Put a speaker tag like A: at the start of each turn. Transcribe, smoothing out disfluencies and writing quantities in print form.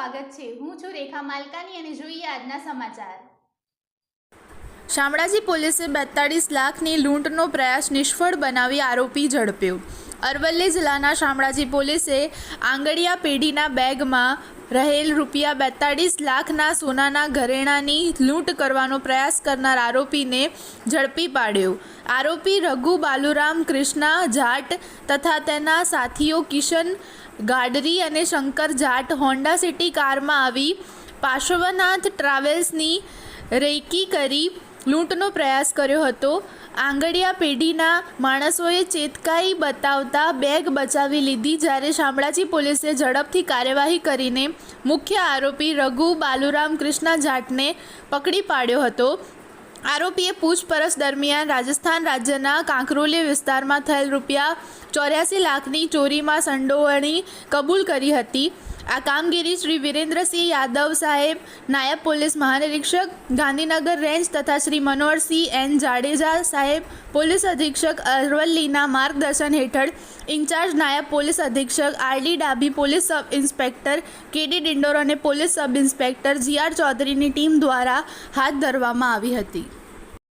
A: સ્વાગત છે। હું છું રેખા માલકાની અને જોઈએ આજના સમાચાર।
B: શામળાજી પોલીસે 42 લાખની લૂંટનો પ્રયાસ નિષ્ફળ બનાવી આરોપી ઝડપ્યો। અરવલ્લી જિલ્લાના શામળાજી પોલીસે આંગડિયા પેઢીના બેગમાં રહેલ ₹42 લાખના સોનાના ઘરેણાંની લૂંટ કરવાનો પ્રયાસ કરનાર આરોપીને ઝડપી પાડ્યો। આરોપી રઘુ બાલુરામ કૃષ્ણા જાટ તથા તેના સાથીઓ કિશન ગાડરી અને શંકર જાટ હોન્ડા સિટી કારમાં આવી પાર્શ્વનાથ ટ્રાવેલ્સની રેકી કરી લૂંટનો પ્રયાસ કર્યો હતો। આંગડિયા પેઢીના માણસોએ ચેતકાઈ બતાવતા બેગ બચાવી લીધી, જ્યારે શામળાજી પોલીસે ઝડપથી કાર્યવાહી કરીને મુખ્ય આરોપી રઘુ બાલુરામ કૃષ્ણા જાટને પકડી પાડ્યો હતો। આરોપીએ પૂછપરછ દરમિયાન રાજસ્થાન રાજ્યના કાંકરોલી વિસ્તારમાં થયેલ ₹84 લાખની ચોરીમાં સંડોવણી કબૂલ કરી હતી। આ કામગીરી શ્રી વિરેન્દ્રસિંહ યાદવ સાહેબ, નાયબ પોલીસ મહાનિરીક્ષક ગાંધીનગર રેન્જ તથા શ્રી મનોહરસિંહ એન જાડેજા સાહેબ, પોલીસ અધિક્ષક અરવલ્લીના માર્ગદર્શન હેઠળ ઇન્ચાર્જ નાયબ પોલીસ અધિક્ષક R D. Dabhi, police sub inspector K D. Dindor અને પોલીસ સબ ઇન્સ્પેક્ટર જી.આર. ચૌધરીની ટીમ દ્વારા હાથ ધરવામાં આવી હતી।